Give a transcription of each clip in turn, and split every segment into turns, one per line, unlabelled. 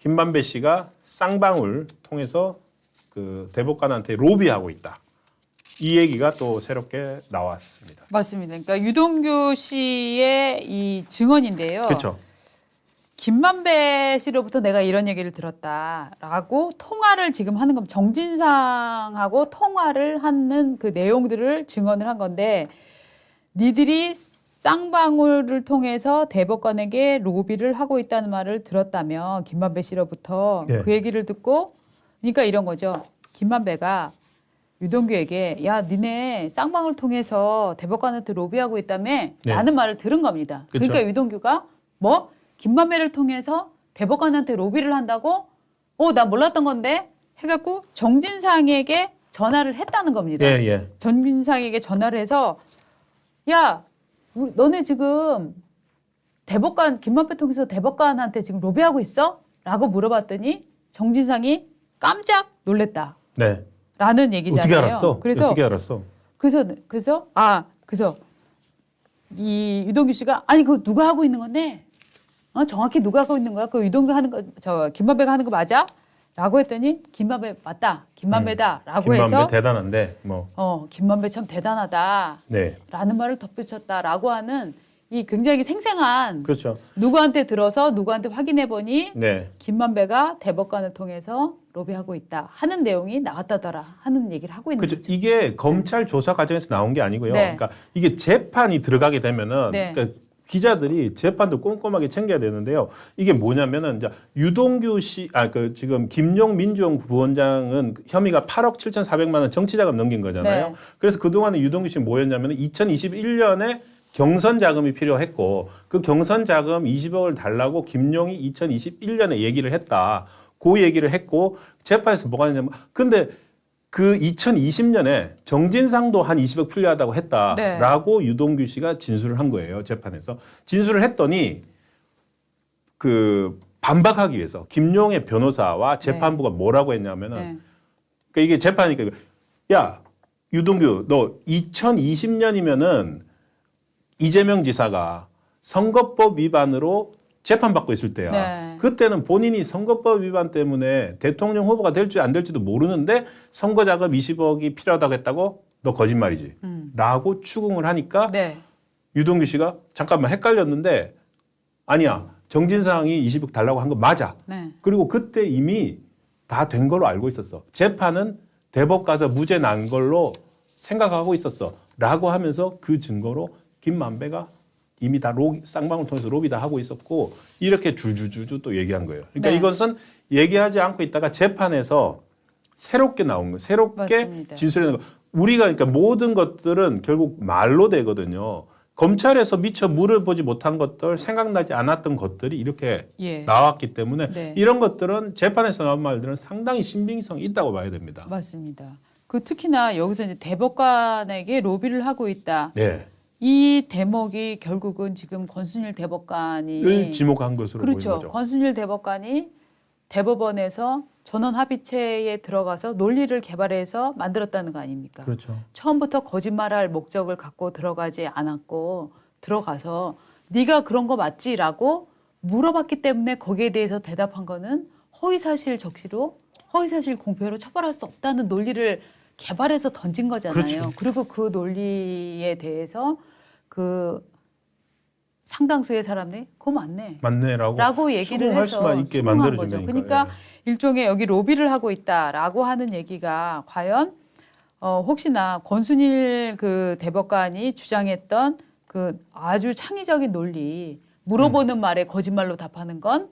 김만배 씨가 쌍방울 통해서 그 대법관한테 로비하고 있다. 이 얘기가 또 새롭게 나왔습니다.
맞습니다. 그러니까 유동규 씨의 이 증언인데요.
그렇죠.
김만배 씨로부터 내가 이런 얘기를 들었다라고 통화를 지금 하는 겁니다. 정진상하고 통화를 하는 그 내용들을 증언을 한 건데 니들이 쌍방울을 통해서 대법관에게 로비를 하고 있다는 말을 들었다면 김만배 씨로부터
네.
그 얘기를 듣고 그러니까 이런 거죠. 김만배가 유동규에게 야 니네 쌍방울 통해서 대법관한테 로비하고 있다며
네.
라는 말을 들은 겁니다.
그쵸.
그러니까 유동규가 뭐 김만배를 통해서 대법관한테 로비를 한다고? 나 몰랐던 건데 해갖고 정진상에게 전화를 했다는 겁니다.
예, 예.
정진상에게 전화를 해서 야 너네 지금 대법관 김만배 통해서 대법관한테 지금 로비하고 있어? 라고 물어봤더니 정진상이 깜짝 놀랬다.
네.
라는 얘기잖아요.
어떻게 알았어?
그래서
어떻게 알았어?
그래서 이 유동규 씨가 아니 그거 누가 하고 있는 건데? 정확히 누가 하고 있는 거야? 그 유동규 하는 거 김만배가 하는 거 맞아? 라고 했더니 김만배 맞다. 김만배다라고
김만배
해서
대단한데 뭐.
김만배 참 대단하다.
네.
라는 말을 덧붙였다라고 하는 이 굉장히 생생한
그렇죠.
누구한테 들어서 누구한테 확인해 보니
네.
김만배가 대법관을 통해서 로비하고 있다 하는 내용이 나왔다더라 하는 얘기를 하고 있는
그렇죠.
거죠.
이게 검찰 조사 과정에서 나온 게 아니고요.
네.
그러니까 이게 재판이 들어가게 되면은
네.
그러니까 기자들이 재판도 꼼꼼하게 챙겨야 되는데요. 이게 뭐냐면은 이제 유동규 씨, 지금 김용 민주영 부원장은 혐의가 8억 7,400만 원 정치자금 넘긴 거잖아요.
네.
그래서 그동안에 유동규 씨는 뭐였냐면은 2021년에 경선 자금이 필요했고 그 경선 자금 20억을 달라고 김용이 2021년에 얘기를 했다. 그 얘기를 했고 재판에서 뭐가 있냐면 근데 그 2020년에 정진상도 한 20억 필요하다고 했다라고 유동규 씨가 진술을 한 거예요. 재판에서. 진술을 했더니 그 반박하기 위해서 김용의 변호사와 재판부가 뭐라고 했냐면은 그러니까 이게 재판이니까 야 유동규 너 2020년이면은 이재명 지사가 선거법 위반으로 재판받고 있을 때야.
네.
그때는 본인이 선거법 위반 때문에 대통령 후보가 될지 안 될지도 모르는데 선거자금 20억이 필요하다고 했다고? 너 거짓말이지. 라고 추궁을 하니까
네.
유동규 씨가 잠깐만 헷갈렸는데 아니야. 정진상이 20억 달라고 한 거 맞아.
네.
그리고 그때 이미 다 된 걸로 알고 있었어. 재판은 대법 가서 무죄 난 걸로 생각하고 있었어. 라고 하면서 그 증거로 김만배가 이미 다 쌍방울 통해서 로비 다 하고 있었고 이렇게 줄줄줄줄 또 얘기한 거예요. 그러니까
네.
이것은 얘기하지 않고 있다가 재판에서 새롭게 나온 거예요. 새롭게
맞습니다.
진술하는 거. 우리가 그러니까 모든 것들은 결국 말로 되거든요. 검찰에서 미처 물어보지 못한 것들, 생각나지 않았던 것들이 이렇게
예.
나왔기 때문에
네.
이런 것들은 재판에서 나온 말들은 상당히 신빙성이 있다고 봐야 됩니다.
맞습니다. 그 특히나 여기서 이제 대법관에게 로비를 하고 있다.
네.
이 대목이 결국은 지금 권순일 대법관이
을 지목한 것으로
그렇죠.
보이는 거죠.
권순일 대법관이 대법원에서 전원 합의체에 들어가서 논리를 개발해서 만들었다는 거 아닙니까?
그렇죠.
처음부터 거짓말할 목적을 갖고 들어가지 않았고 들어가서 네가 그런 거 맞지라고 물어봤기 때문에 거기에 대해서 대답한 거는 허위사실 적시로 허위사실 공표로 처벌할 수 없다는 논리를 개발해서 던진 거잖아요.
그렇죠.
그리고 그 논리에 대해서 그 상당수의 사람들이 그거 맞네.
맞네라고
라고 얘기를
수긍할
해서
수만 있게
수긍한
만들어준
거죠.
거니까.
그러니까 일종의 여기 로비를 하고 있다라고 하는 얘기가 과연 혹시나 권순일 그 대법관이 주장했던 그 아주 창의적인 논리 물어보는 말에 거짓말로 답하는 건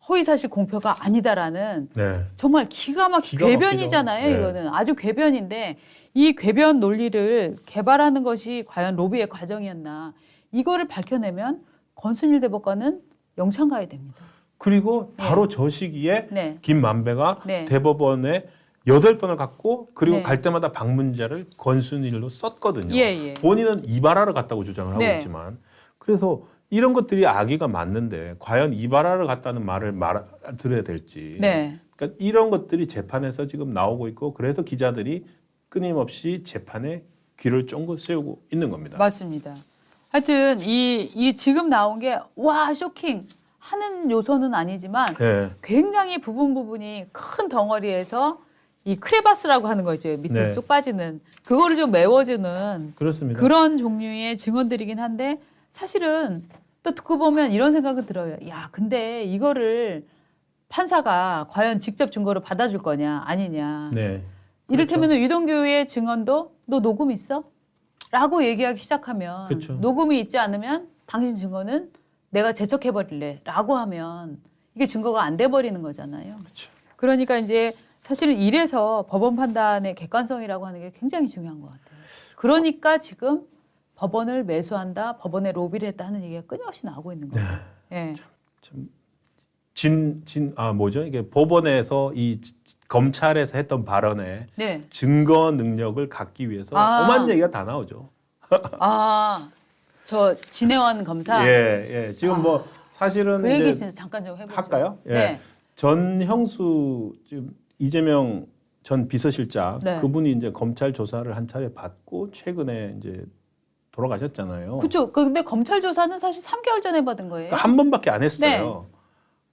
허위사실 공표가 아니다라는
네.
정말 기가 막힌
기가
궤변이잖아요.
막히죠. 네.
이거는 아주 궤변인데 이 궤변 논리를 개발하는 것이 과연 로비의 과정이었나 이거를 밝혀내면 권순일 대법관은 영창 가야 됩니다.
그리고 바로 저 시기에
네.
김만배가
네.
대법원에 8번을 갔고 그리고
네.
갈 때마다 방문자를 권순일로 썼거든요.
예.
본인은 이발하러 갔다고 주장을 하고
네.
있지만 그래서 이런 것들이 악의가 맞는데 과연 이발하러 갔다는 말을 들어야 될지
네.
그러니까 이런 것들이 재판에서 지금 나오고 있고 그래서 기자들이 끊임없이 재판에 귀를 쫑긋 세우고 있는 겁니다.
맞습니다. 하여튼 이 지금 나온 게 와 쇼킹 하는 요소는 아니지만
네.
굉장히 부분이 큰 덩어리에서 이 크레바스라고 하는 거 있죠. 밑으로
네.
쑥 빠지는 그거를 좀 메워주는
그렇습니다.
그런 종류의 증언들이긴 한데 사실은 또 듣고 보면 이런 생각은 들어요. 야, 근데 이거를 판사가 과연 직접 증거로 받아줄 거냐 아니냐.
네.
이를테면 유동규의 증언도 너 녹음 있어? 라고 얘기하기 시작하면
그렇죠.
녹음이 있지 않으면 당신 증거는 내가 제척해버릴래 라고 하면 이게 증거가 안 돼버리는 거잖아요.
그렇죠.
그러니까 이제 사실은 이래서 법원 판단의 객관성이라고 하는 게 굉장히 중요한 것 같아요. 그러니까 지금 법원을 매수한다, 법원에 로비를 했다 하는 얘기가 끊임없이 나오고 있는 거예요. 예.
뭐죠? 이게 법원에서 검찰에서 했던 발언에
네.
증거 능력을 갖기 위해서
아.
오만 얘기가 다 나오죠.
아, 저 진해원 검사.
예. 지금 뭐 사실은
그 얘기
이제
진짜 잠깐 좀 해보죠.
할까요? 예.
네.
전형수 지금 이재명 전 비서실장
네.
그분이 이제 검찰 조사를 한 차례 받고 최근에 이제 돌아가셨잖아요.
그렇죠. 근데 검찰 조사는 사실 3개월 전에 받은 거예요.
그러니까 한 번밖에 안 했어요.
네.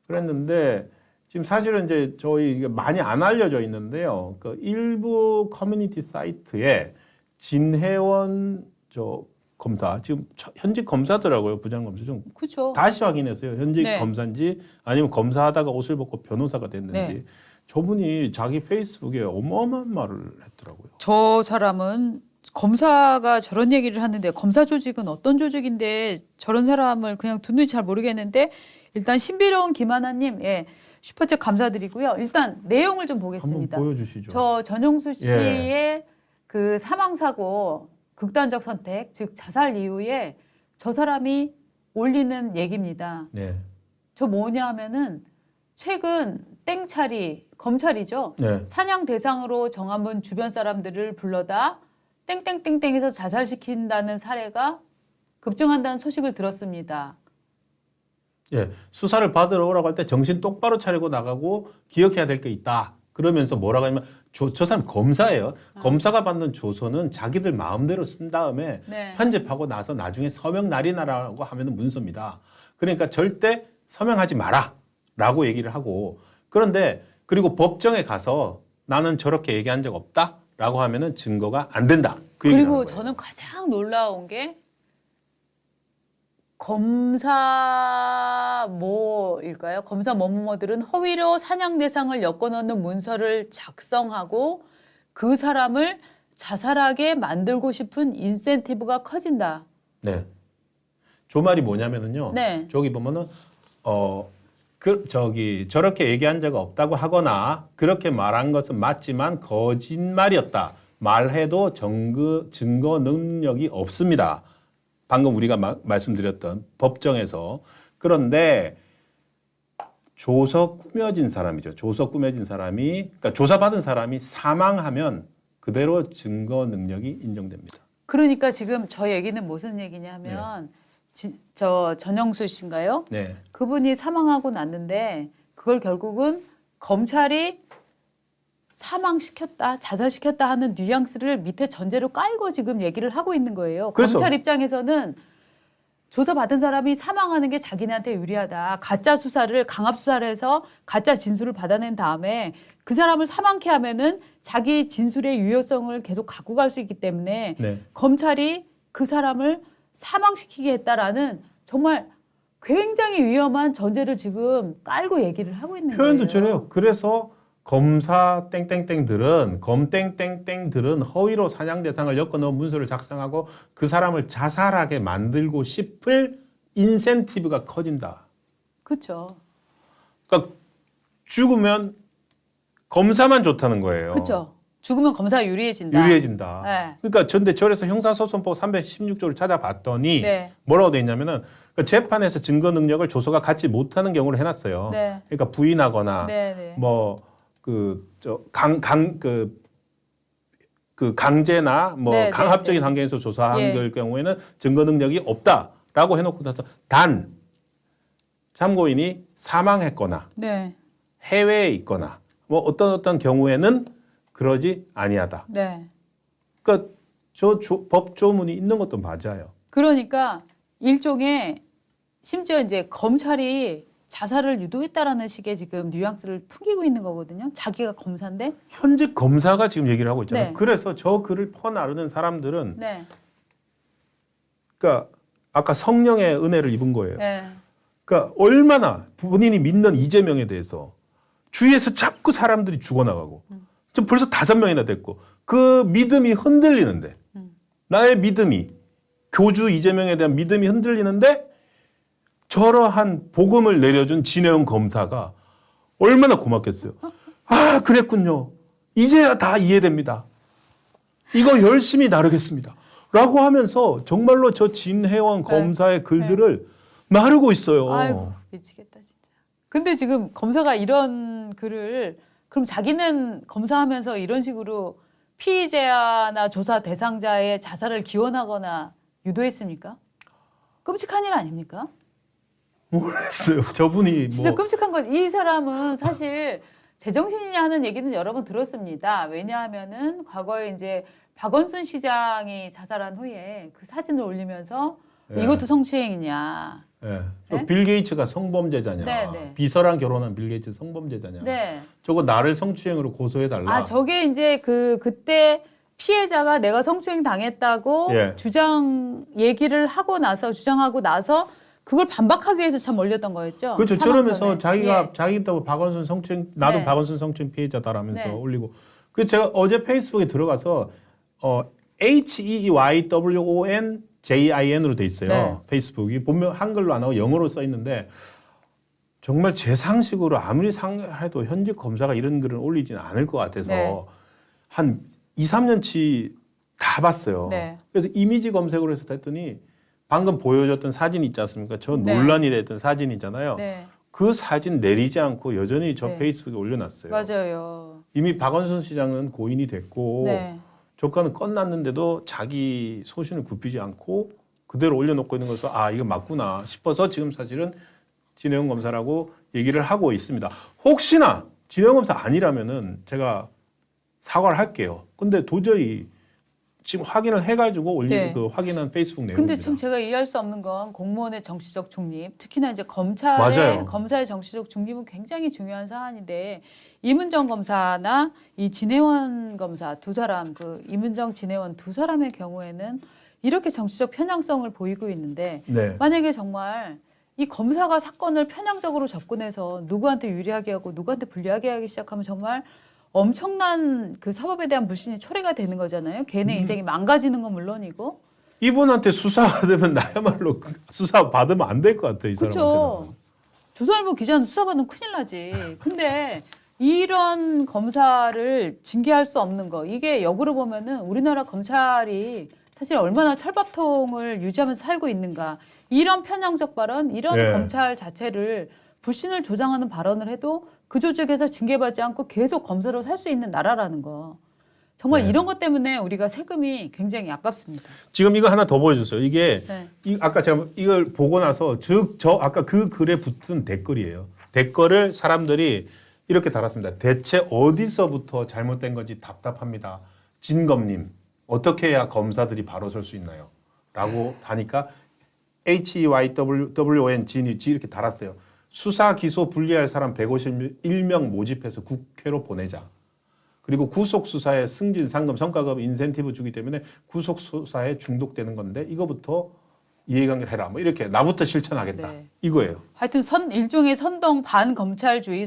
그랬는데 지금 사실은 이제 저희 이게 많이 안 알려져 있는데요. 그 일부 커뮤니티 사이트에 진해원 저 검사 지금 현직 검사더라고요. 부장검사 좀
그렇죠.
다시 확인했어요. 현직
네.
검사인지 아니면 검사하다가 옷을 벗고 변호사가 됐는지.
네.
저분이 자기 페이스북에 어마어마한 말을 했더라고요.
저 사람은 검사가 저런 얘기를 하는데 검사 조직은 어떤 조직인데 저런 사람을 그냥 두는지 잘 모르겠는데 일단 신비로운 김하나님 예, 슈퍼챗 감사드리고요. 일단 내용을 좀 보겠습니다.
한번 보여주시죠.
저 전용수 씨의
예.
그 사망사고 극단적 선택 즉 자살 이후에 저 사람이 올리는 얘기입니다.
네.
저 뭐냐 하면은 최근 땡차리 검찰이죠.
네.
사냥 대상으로 정한 주변 사람들을 불러다 땡땡땡땡해서 자살시킨다는 사례가 급증한다는 소식을 들었습니다.
예, 수사를 받으러 오라고 할 때 정신 똑바로 차리고 나가고 기억해야 될 게 있다. 그러면서 뭐라고 하냐면 저 사람 검사예요. 검사가 받는 조서는 자기들 마음대로 쓴 다음에
네.
편집하고 나서 나중에 서명 날인하라고 하면 문서입니다. 그러니까 절대 서명하지 마라 라고 얘기를 하고 그런데 그리고 법정에 가서 나는 저렇게 얘기한 적 없다 라고 하면은 증거가 안 된다. 그 얘기를
그리고
하는 거예요.
저는 가장 놀라운 게 검사 뭐일까요? 검사 뭐뭐들은 허위로 사냥 대상을 엮어 넣는 문서를 작성하고 그 사람을 자살하게 만들고 싶은 인센티브가 커진다.
네. 저 말이 뭐냐면은요.
네.
저기 보면은 저렇게 얘기한 적 없다고 하거나 그렇게 말한 것은 맞지만 거짓말이었다. 말해도 증거 능력이 없습니다. 방금 우리가 말씀드렸던 법정에서. 그런데 조서 꾸며진 사람이죠. 조서 꾸며진 사람이 그러니까 조사받은 사람이 사망하면 그대로 증거 능력이 인정됩니다.
그러니까 지금 저 얘기는 무슨 얘기냐면 저 전영수 씨인가요?
네.
그분이 사망하고 났는데 그걸 결국은 검찰이 사망시켰다, 자살시켰다 하는 뉘앙스를 밑에 전제로 깔고 지금 얘기를 하고 있는 거예요.
그래서-
검찰 입장에서는 조사받은 사람이 사망하는 게 자기네한테 유리하다. 가짜 수사를 강압 수사를 해서 가짜 진술을 받아낸 다음에 그 사람을 사망케 하면은 자기 진술의 유효성을 계속 갖고 갈 수 있기 때문에
네.
검찰이 그 사람을 사망시키게 했다라는 정말 굉장히 위험한 전제를 지금 깔고 얘기를 하고 있는
표현도
거예요.
저래요. 그래서 검사 땡땡땡들은 검땡땡땡들은 허위로 사냥 대상을 엮어 넣은 문서를 작성하고 그 사람을 자살하게 만들고 싶을 인센티브가 커진다.
그렇죠.
그러니까 죽으면 검사만 좋다는 거예요.
그렇죠. 죽으면 검사가 유리해진다.
유리해진다.
네.
그러니까 근데 저래서 형사소송법 316조를 찾아봤더니
네.
뭐라고 돼 있냐면은 그 재판에서 증거 능력을 조서가 갖지 못하는 경우를 해놨어요.
네.
그러니까 부인하거나
네, 네.
뭐 강제나 뭐
네,
강압적인
네, 네.
환경에서 조사한
예.
경우에는 증거 능력이 없다라고 해놓고 나서 단 참고인이 사망했거나
네.
해외에 있거나 뭐 어떤 경우에는 그러지 아니하다.
네.
그러니까 법 조문이 있는 것도 맞아요.
그러니까 일종의 심지어 이제 검찰이 자살을 유도했다라는 식의 지금 뉘앙스를 풍기고 있는 거거든요. 자기가 검사인데.
현직 검사가 지금 얘기를 하고 있잖아요.
네.
그래서 저 글을 퍼나르는 사람들은
네.
그러니까 아까 성령의 은혜를 입은 거예요.
네.
그러니까 얼마나 본인이 믿는 이재명에 대해서 주위에서 자꾸 사람들이 죽어나가고 지금 벌써 5명이나 됐고 그 믿음이 흔들리는데 나의 믿음이 교주 이재명에 대한 믿음이 흔들리는데 저러한 복음을 내려준 진해영 검사가 얼마나 고맙겠어요. 아 그랬군요. 이제야 다 이해됩니다. 이거 열심히 나르겠습니다. 라고 하면서 정말로 저 진해원 검사의 글들을 나르고 있어요.
아이고 미치겠다 진짜. 근데 지금 검사가 이런 글을 그럼 자기는 검사하면서 이런 식으로 피의자나 조사 대상자의 자살을 기원하거나 유도했습니까? 끔찍한 일 아닙니까?
모르겠어요. 저분이
진짜
뭐
끔찍한 건 이 사람은 사실 제정신이냐 하는 얘기는 여러 번 들었습니다. 왜냐하면은 과거에 이제 박원순 시장이 자살한 후에 그 사진을 올리면서
예.
이것도 성추행이냐.
예.
네?
빌 게이츠가 성범죄자냐.
네, 네.
비서랑 결혼한 빌 게이츠 성범죄자냐.
네.
저거 나를 성추행으로 고소해달라.
아 저게 이제 그때 피해자가 내가 성추행 당했다고
예.
주장하고 나서 그걸 반박하기 위해서 참 올렸던 거였죠.
그렇죠.
사망
저러면서
전에.
자기가
예.
자기도 박원순 성추행 나도
네.
박원순 성추행 피해자다라면서
네.
올리고. 그래서 제가 어제 페이스북에 들어가서 HEYWONJIN으로 돼 있어요.
네.
페이스북이 보면 한글로 안 하고 영어로 써 있는데 정말 제 상식으로 아무리 생각해도 현직 검사가 이런 글을 올리지는 않을 것 같아서
네.
한 2, 3년치 다 봤어요.
네.
그래서 이미지 검색으로 해서 했더니 방금 보여줬던 사진 있지 않습니까? 저
네.
논란이 됐던 사진이잖아요.
네.
그 사진 내리지 않고 여전히 저
네.
페이스북에 올려놨어요.
맞아요.
이미 박원순 시장은 고인이 됐고
네.
조건은 끝났는데도 자기 소신을 굽히지 않고 그대로 올려놓고 있는 것을 아 이거 맞구나 싶어서 지금 사실은 진해영 검사라고 얘기를 하고 있습니다. 혹시나 진해영 검사 아니라면은 제가 사과를 할게요. 근데 도저히 지금 확인을 해가지고 올린
네.
그 확인한 페이스북 내용입니다.
근데 참 제가 이해할 수 없는 건 공무원의 정치적 중립, 특히나 이제
맞아요.
검사의 정치적 중립은 굉장히 중요한 사안인데 이문정 검사나 이 진해원 검사 두 사람, 그 이문정, 진해원 두 사람의 경우에는 이렇게 정치적 편향성을 보이고 있는데
네.
만약에 정말 이 검사가 사건을 편향적으로 접근해서 누구한테 유리하게 하고 누구한테 불리하게 하기 시작하면 정말 엄청난 그 사법에 대한 불신이 초래가 되는 거잖아요. 걔네 인생이 망가지는 건 물론이고.
이분한테 수사받으면 나야말로 수사 받으면 안 될 것 같아요. 이
그렇죠.
사람한테는.
조선일보 기자는 수사받으면 큰일 나지. 근데 이런 검사를 징계할 수 없는 거. 이게 역으로 보면은 우리나라 검찰이 사실 얼마나 철밥통을 유지하면서 살고 있는가. 이런 편향적 발언, 이런
네.
검찰 자체를 불신을 조장하는 발언을 해도 그 조직에서 징계받지 않고 계속 검사로 살 수 있는 나라라는 거. 정말
네.
이런 것 때문에 우리가 세금이 굉장히 아깝습니다.
지금 이거 하나 더 보여줬어요. 이게
네.
아까 제가 이걸 보고 나서 저 아까 그 글에 붙은 댓글이에요. 댓글을 사람들이 이렇게 달았습니다. 대체 어디서부터 잘못된 건지 답답합니다. 진검님 어떻게 해야 검사들이 바로 설 수 있나요? 라고 하니까 HEYWON 진이 이렇게 달았어요. 수사 기소 분리할 사람 151명 모집해서 국회로 보내자. 그리고 구속 수사에 승진, 상금, 성과급, 인센티브 주기 때문에 구속 수사에 중독되는 건데 이거부터 이해관계를 해라. 뭐 이렇게 나부터 실천하겠다.
네.
이거예요.
하여튼 일종의 선동 반검찰주의,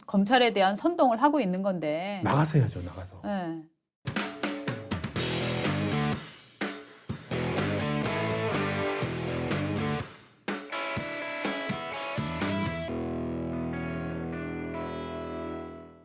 검찰에 대한 선동을 하고 있는 건데.
나가서 해야죠. 나가서.
네.